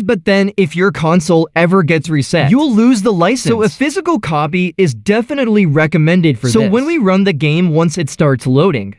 but then if your console ever gets reset, you'll lose the license. So a physical copy is definitely recommended for this. So when we run the game once it starts loading,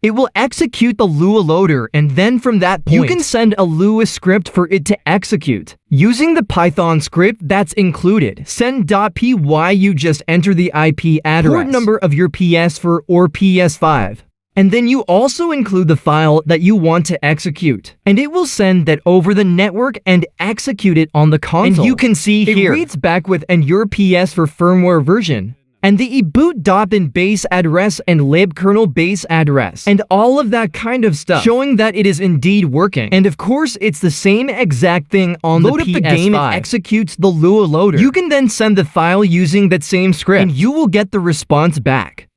it will execute the Lua loader, and then from that point, you can send a Lua script for it to execute. Using the Python script that's included, send.py, you just enter the IP address, port number of your PS4 or PS5. And then you also include the file that you want to execute. And it will send that over the network and execute it on the console. And you can see here, it reads back with "and your PS4 firmware version." And the eboot.bin base address and libkernel base address, and all of that kind of stuff, showing that it is indeed working. And of course, it's the same exact thing on the PS5. Load up the game, it executes the Lua loader. You can then send the file using that same script, and you will get the response back.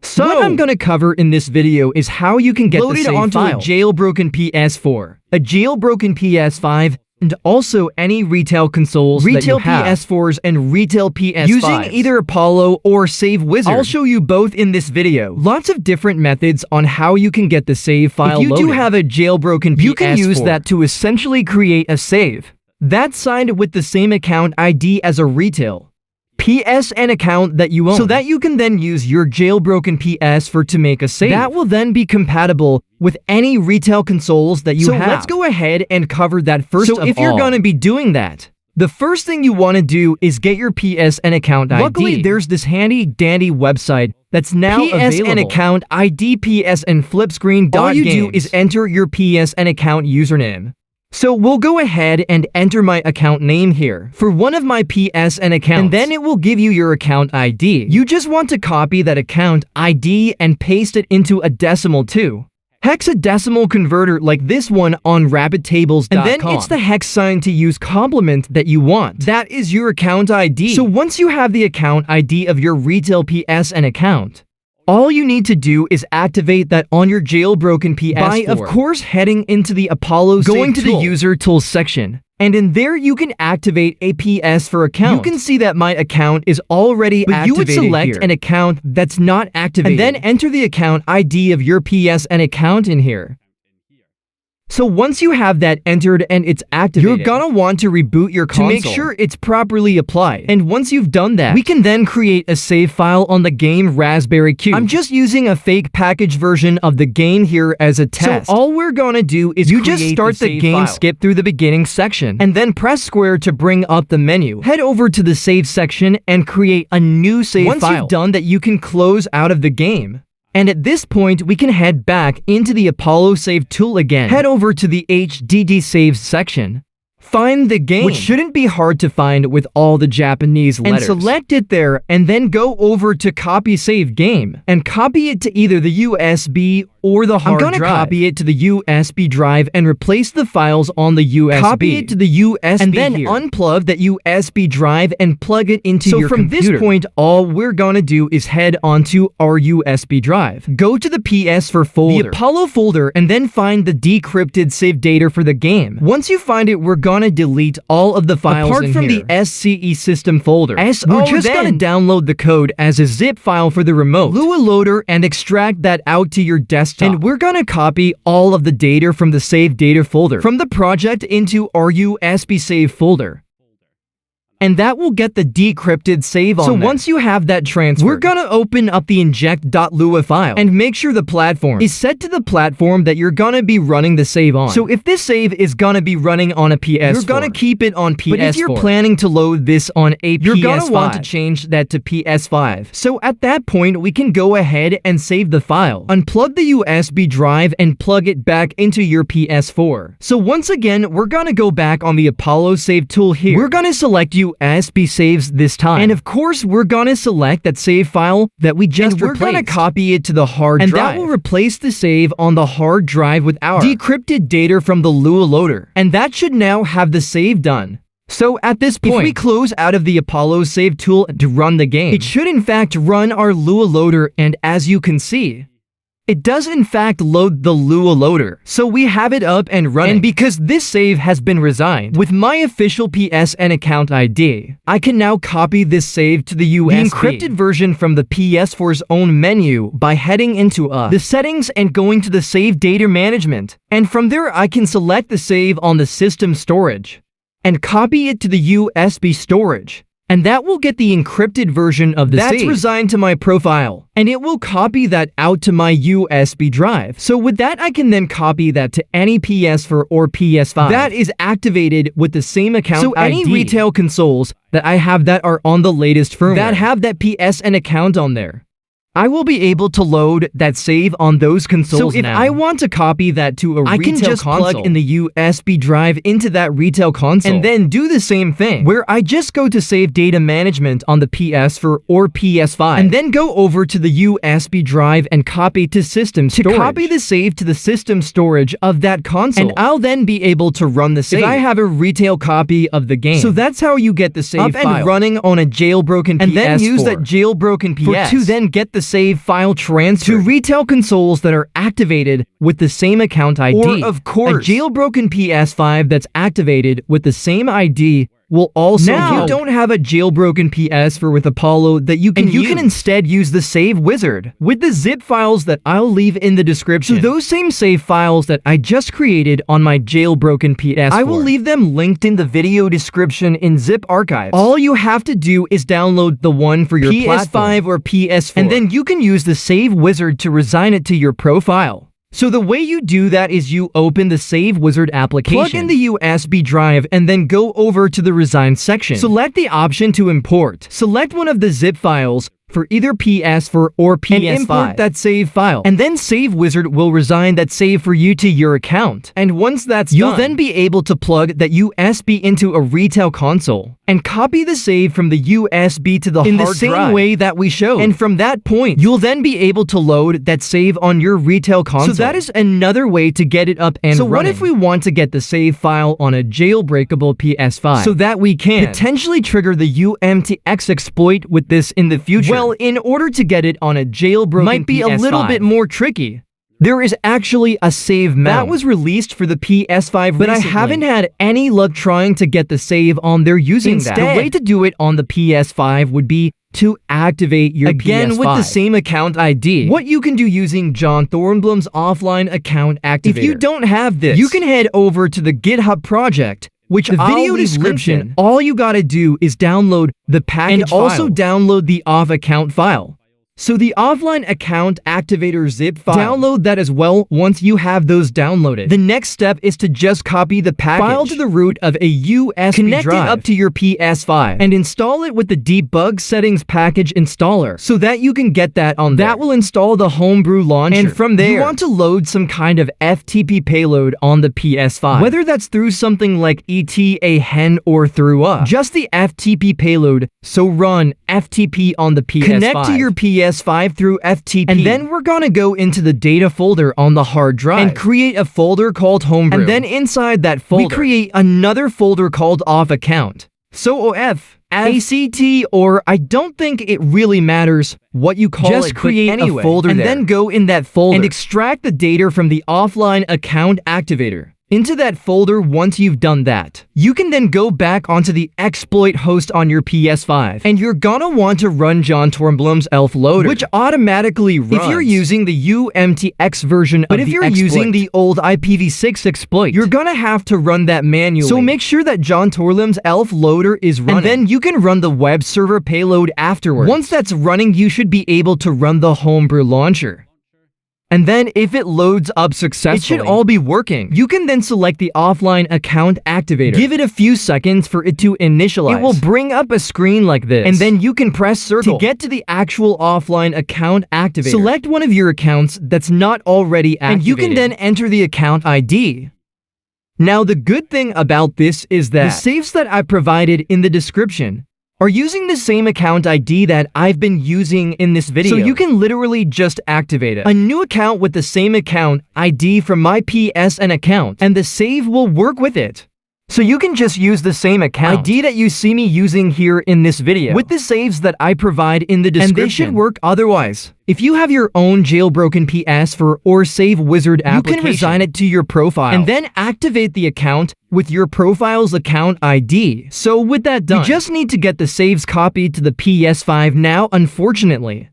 So what I'm going to cover in this video is how you can get the save onto a jailbroken PS4, a jailbroken PS5, and also any retail consoles that you have. PS4s and retail PS5s. Using either Apollo or Save Wizard. I'll show you both in this video. Lots of different methods on how you can get the save file loaded. If you do have a jailbroken PS4, you can use that to essentially create a save that's signed with the same account ID as a retail PSN account that you own, so that you can then use your jailbroken PS4 to make a save. That will then be compatible with any retail consoles that you have. So let's go ahead and cover that first of all. So if you're going to be doing that, the first thing you want to do is get your PSN account ID. Luckily, there's this handy-dandy website that's now available. PSN account ID PSN flipscreen.games. All you do is enter your PSN account username. So we'll go ahead and enter my account name here for one of my PSN accounts, and then it will give you your account ID. You just want to copy that account ID and paste it into a decimal 2 hexadecimal converter like this one on rapidtables.com. And then it's the hex sign to use complement that you want. That is your account ID. So once you have the account ID of your retail PSN account, all you need to do is activate that on your jailbroken PS4 by, of course, heading into the Apollo Save going to the User Tools section. And in there, you can activate a PS4 account. You can see that my account is already activated. You would select an account that's not activated, and then enter the account ID of your PSN account in here. So once you have that entered and it's activated, you're gonna want to reboot your console to make sure it's properly applied. And once you've done that, we can then create a save file on the game Raspberry Cube. I'm just using a fake package version of the game here as a test. So all we're gonna do is you just start the game, skip through the beginning section, and then press square to bring up the menu. Head over to the save section and create a new save file. Once you've done that, you can close out of the game. And at this point, we can head back into the Apollo Save tool again. Head over to the HDD Saves section. Find the game, which shouldn't be hard to find with all the Japanese letters, and select it there, and then go over to Copy Save Game, and copy it to either the USB or the hard drive. I'm gonna copy it to the USB drive and replace the files on the USB. Copy it to the USB and then unplug that USB drive and plug it into your computer. So from this point, all we're gonna do is head onto our USB drive. Go to the PS4 folder, the Apollo folder, and then find the decrypted save data for the game. Once you find it, we're gonna delete all of the files apart from the SCE system folder. We're just gonna download the code as a zip file for the remote Lua loader and extract that out to your desktop. And we're gonna copy all of the data from the save data folder from the project into our USB save folder. And that will get the decrypted save on there. So once you have that transfer, we're gonna open up the inject.lua file and make sure the platform is set to the platform that you're gonna be running the save on. So if this save is gonna be running on a PS4, you're gonna keep it on PS4. But if you're planning to load this on a PS5, you're gonna want to change that to PS5. So at that point, we can go ahead and save the file. Unplug the USB drive and plug it back into your PS4. So once again, we're gonna go back on the Apollo Save tool here. We're gonna select USB saves this time. And of course, we're gonna select that save file that we just replaced. We're gonna copy it to the hard drive. And that will replace the save on the hard drive with our decrypted data from the Lua loader. And that should now have the save done. So at this point, if we close out of the Apollo Save tool to run the game, it should in fact run our Lua loader, and as you can see, it does in fact load the Lua loader, so we have it up and running. And because this save has been resigned with my official PSN account ID, I can now copy this save to the USB, the encrypted version from the PS4's own menu by heading into the settings and going to the save data management. And from there, I can select the save on the system storage. and copy it to the USB storage. And that will get the encrypted version of the save. That's resigned to my profile, and it will copy that out to my USB drive. So with that, I can then copy that to any PS4 or PS5 that is activated with the same account ID. So any retail consoles that I have that are on the latest firmware that have that PSN account on there, I will be able to load that save on those consoles. So if I want to copy that to a retail console, I can just plug in the USB drive into that retail console and then do the same thing, where I just go to save data management on the PS4 or PS5 and then go over to the USB drive and copy to system storage. To copy the save to the system storage of that console, and I'll then be able to run the save if I have a retail copy of the game. So that's how you get the save file up and running on a jailbroken PS4. And then use that jailbroken PS to then get the save file transfer to retail consoles that are activated with the same account ID. Or, of course, a jailbroken PS5 that's activated with the same ID will also now, you don't have a jailbroken PS4 with Apollo that you can use. You can instead use the save wizard with the zip files that I'll leave in the description. So those same save files that I just created on my jailbroken PS4, I will leave them linked in the video description in zip archives. All you have to do is download the one for your PS5 or PS4, and then you can use the save wizard to resign it to your profile. So the way you do that is you open the Save Wizard application, plug in the USB drive, and then go over to the Resigned section. Select the option to import. Select one of the zip files for either PS4 or PS5 and import that save file. And then Save Wizard will resign that save for you to your account. And once that's done, you'll then be able to plug that USB into a retail console and copy the save from the USB to the hard drive in the same way that we showed. And from that point, you'll then be able to load that save on your retail console. So that is another way to get it up and running. So what if we want to get the save file on a jailbreakable PS5 so that we can potentially trigger the UMTX exploit with this in the future? Well, in order to get it on a jailbroken might be PS5, a little bit more tricky. There is actually a save mount that was released for the PS5 but recently. I haven't had any luck trying to get the save on there using Instead, that. The way to do it on the PS5 would be to activate your PS5 with the same account ID. What you can do using John Thornblum's offline account activator. If you don't have this, you can head over to the GitHub project, which the video description, all you gotta do is download the package and also download the off account file. So the offline account activator zip file, download that as well once you have those downloaded. The next step is to just copy the package file to the root of a USB connect drive, it up to your PS5, and install it with the debug settings package installer so that you can get that on there. That will install the homebrew launcher. And from there, you want to load some kind of FTP payload on the PS5, whether that's through something like ETA or through just the FTP payload. So run FTP on the PS5. Connect to your PS5 through FTP, and then we're gonna go into the data folder on the hard drive and create a folder called Homebrew. And then inside that folder, we create another folder called Off Account. So OF, ACT, or I don't think it really matters what you call it. Just create anyway, a folder and then go in that folder and extract the data from the offline account activator into that folder. Once you've done that, you can then go back onto the exploit host on your PS5, and you're gonna want to run John Thornblum's elf loader, which automatically runs if you're using the UMTX version of the exploit. But if you're using the old IPv6 exploit, you're gonna have to run that manually. So make sure that John Thornblum's elf loader is running, and then you can run the web server payload afterwards. Once that's running, you should be able to run the homebrew launcher. And then if it loads up successfully, it should all be working. You can then select the offline account activator. Give it a few seconds for it to initialize. It will bring up a screen like this, and then you can press circle to get to the actual offline account activator. Select one of your accounts that's not already activated, and you can then enter the account ID. Now, the good thing about this is that the saves that I provided in the description are using the same account ID that I've been using in this video. So you can literally just activate a new account with the same account ID from my PSN account, and the save will work with it. So you can just use the same account ID that you see me using here in this video with the saves that I provide in the description, and they should work otherwise. If you have your own jailbroken PS4 or Save Wizard application, you can resign it to your profile and then activate the account with your profile's account ID. So with that done, you just need to get the saves copied to the PS5 now. Unfortunately,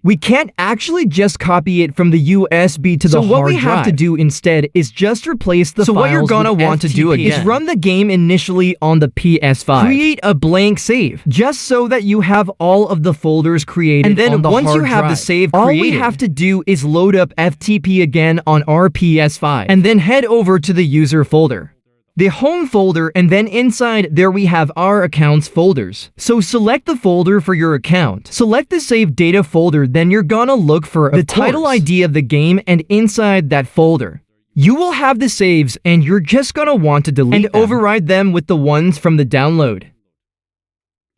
We can't actually just copy it from the USB to the hard drive. So what we have to do instead is just replace the files. So what you're gonna want to do again is run the game initially on the PS5. Create a blank save, just so that you have all of the folders created. And then once you have the save created, all we have to do is load up FTP again on our PS5, and then head over to the user folder, the home folder, and then inside there we have our accounts folders. So select the folder for your account. Select the save data folder, then you're gonna look for the title ID of the game, and inside that folder, you will have the saves, and you're just gonna want to delete and override them with the ones from the download.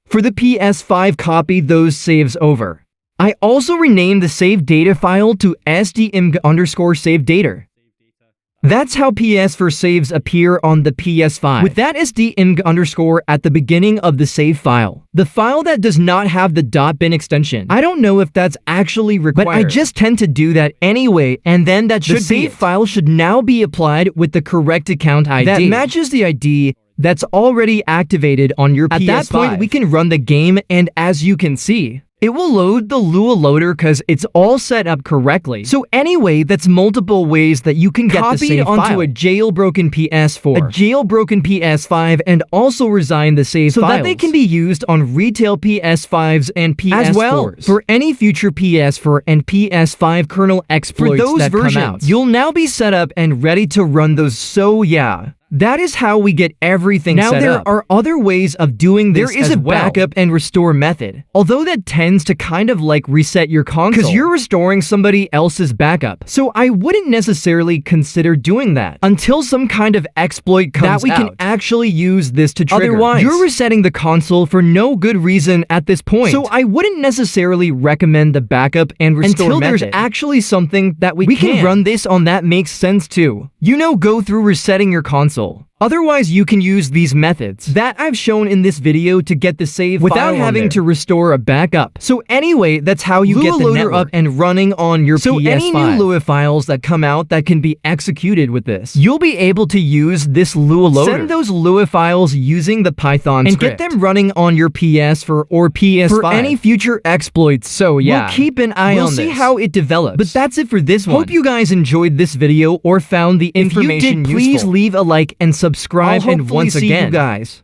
For the PS5, copy those saves over. I also renamed the save data file to sdimg_save data. That's how PS4 saves appear on the PS5, with that sdimg_ at the beginning of the save file. The file that does not have the .bin extension. I don't know if that's actually required, but I just tend to do that anyway, and then that should be it. The save file should now be applied with the correct account ID that matches the ID that's already activated on your PS5. At that point, we can run the game, and as you can see, it will load the Lua loader because it's all set up correctly. So anyway, that's multiple ways that you can get the save file. Copy onto a jailbroken PS4, a jailbroken PS5, and also resign the save files, so that they can be used on retail PS5s and PS4s. As well, for any future PS4 and PS5 kernel exploits that come out, you'll now be set up and ready to run those. So yeah, that is how we get everything set up. Now, there are other ways of doing this. There is a backup and restore method, although that tends to kind of like reset your console, because you're restoring somebody else's backup. So I wouldn't necessarily consider doing that until some kind of exploit comes out that we can actually use this to trigger. Otherwise, you're resetting the console for no good reason at this point. So I wouldn't necessarily recommend the backup and restore method until there's actually something that we can run this on that makes sense too. You know, go through resetting your console. Otherwise, you can use these methods that I've shown in this video to get the save without having to restore a backup. So anyway, that's how you get the loader up and running on your PS5. So any new Lua files that come out that can be executed with this, you'll be able to use this Lua loader. Send those Lua files using the Python script and get them running on your PS4 or PS5 for any future exploits. So yeah, we'll keep an eye on this. We'll see how it develops. But that's it for this one. Hope you guys enjoyed this video or found the information useful. If you did, please leave a like and subscribe, and once again, see you guys